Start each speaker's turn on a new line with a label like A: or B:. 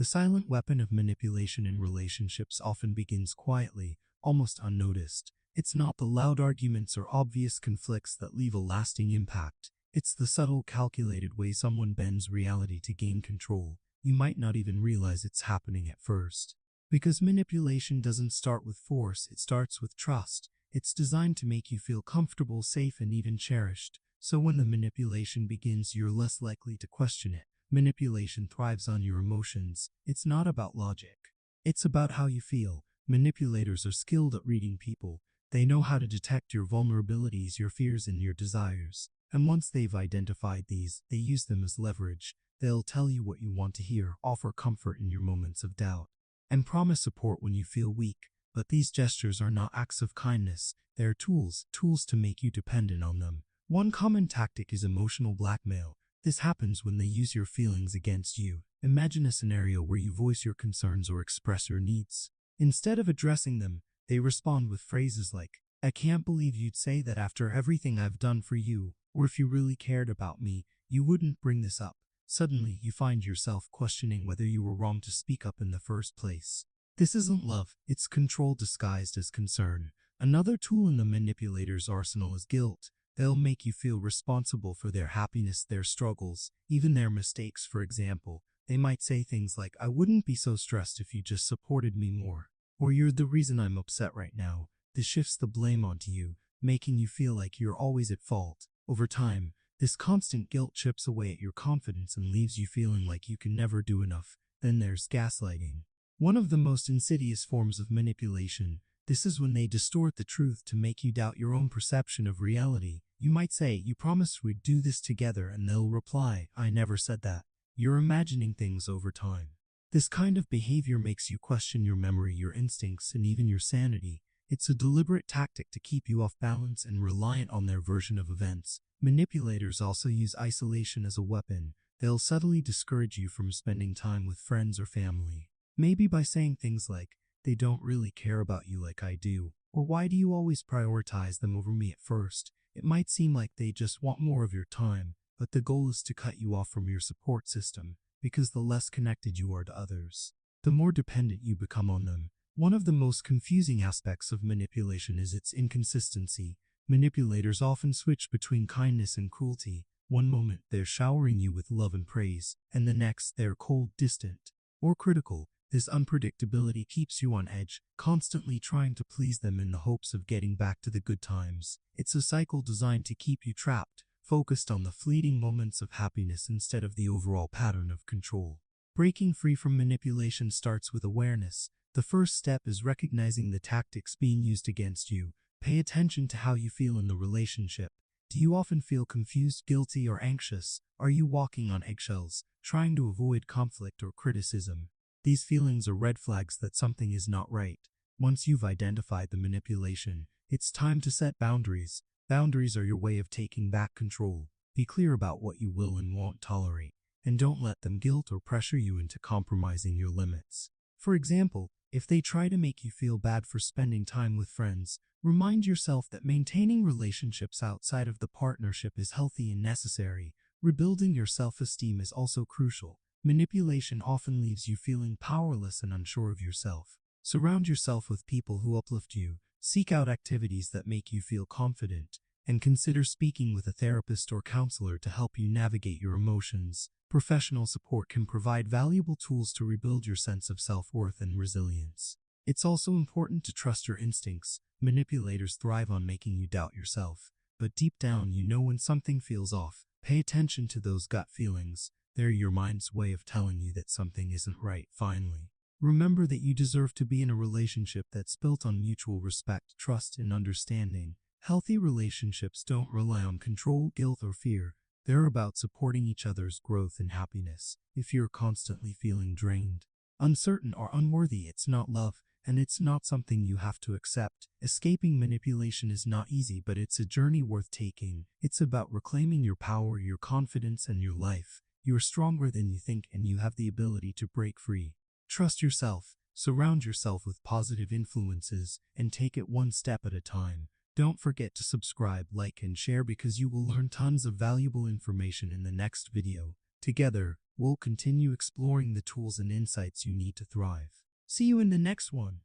A: The silent weapon of manipulation in relationships often begins quietly, almost unnoticed. It's not the loud arguments or obvious conflicts that leave a lasting impact. It's the subtle, calculated way someone bends reality to gain control. You might not even realize it's happening at first. Because manipulation doesn't start with force, it starts with trust. It's designed to make you feel comfortable, safe, and even cherished. So when the manipulation begins, you're less likely to question it. Manipulation thrives on your emotions. It's not about logic. It's about how you feel. Manipulators are skilled at reading people. They know how to detect your vulnerabilities, your fears, and your desires. And once they've identified these, they use them as leverage. They'll tell you what you want to hear, offer comfort in your moments of doubt, and promise support when you feel weak. But these gestures are not acts of kindness. They're tools to make you dependent on them. One common tactic is emotional blackmail. This happens when they use your feelings against you. Imagine a scenario where you voice your concerns or express your needs. Instead of addressing them, they respond with phrases like, "I can't believe you'd say that after everything I've done for you," or "If you really cared about me, you wouldn't bring this up." Suddenly, you find yourself questioning whether you were wrong to speak up in the first place. This isn't love, it's control disguised as concern. Another tool in the manipulator's arsenal is guilt. They'll make you feel responsible for their happiness, their struggles, even their mistakes. For example, they might say things like, "I wouldn't be so stressed if you just supported me more," or "You're the reason I'm upset right now." This shifts the blame onto you, making you feel like you're always at fault. Over time, this constant guilt chips away at your confidence and leaves you feeling like you can never do enough. Then there's gaslighting. One of the most insidious forms of manipulation. This is when they distort the truth to make you doubt your own perception of reality. You might say, "You promised we'd do this together," and they'll reply, "I never said that." You're imagining things over time. This kind of behavior makes you question your memory, your instincts, and even your sanity. It's a deliberate tactic to keep you off balance and reliant on their version of events. Manipulators also use isolation as a weapon. They'll subtly discourage you from spending time with friends or family. Maybe by saying things like, "They don't really care about you like I do," or "Why do you always prioritize them over me?" At first, it might seem like they just want more of your time, but the goal is to cut you off from your support system, because the less connected you are to others, the more dependent you become on them. One of the most confusing aspects of manipulation is its inconsistency. Manipulators often switch between kindness and cruelty. One moment they're showering you with love and praise, and the next they're cold, distant, or critical. This unpredictability keeps you on edge, constantly trying to please them in the hopes of getting back to the good times. It's a cycle designed to keep you trapped, focused on the fleeting moments of happiness instead of the overall pattern of control. Breaking free from manipulation starts with awareness. The first step is recognizing the tactics being used against you. Pay attention to how you feel in the relationship. Do you often feel confused, guilty, or anxious? Are you walking on eggshells, trying to avoid conflict or criticism? These feelings are red flags that something is not right. Once you've identified the manipulation, it's time to set boundaries. Boundaries are your way of taking back control. Be clear about what you will and won't tolerate, and don't let them guilt or pressure you into compromising your limits. For example, if they try to make you feel bad for spending time with friends, remind yourself that maintaining relationships outside of the partnership is healthy and necessary. Rebuilding your self-esteem is also crucial. Manipulation often leaves you feeling powerless and unsure of yourself. Surround yourself with people who uplift you. Seek out activities that make you feel confident, and consider speaking with a therapist or counselor to help you navigate your emotions. Professional support can provide valuable tools to rebuild your sense of self-worth and resilience. It's also important to trust your instincts. Manipulators thrive on making you doubt yourself, but deep down you know when something feels off. Pay attention to those gut feelings. They're your mind's way of telling you that something isn't right. Finally, remember that you deserve to be in a relationship that's built on mutual respect, trust, and understanding. Healthy relationships don't rely on control, guilt, or fear. They're about supporting each other's growth and happiness. If you're constantly feeling drained, uncertain, or unworthy, it's not love, and it's not something you have to accept. Escaping manipulation is not easy, but it's a journey worth taking. It's about reclaiming your power, your confidence, and your life. You're stronger than you think, and you have the ability to break free. Trust yourself, surround yourself with positive influences, and take it one step at a time. Don't forget to subscribe, like, and share, because you will learn tons of valuable information in the next video. Together, We'll continue exploring the tools and insights you need to thrive. See you in the next one.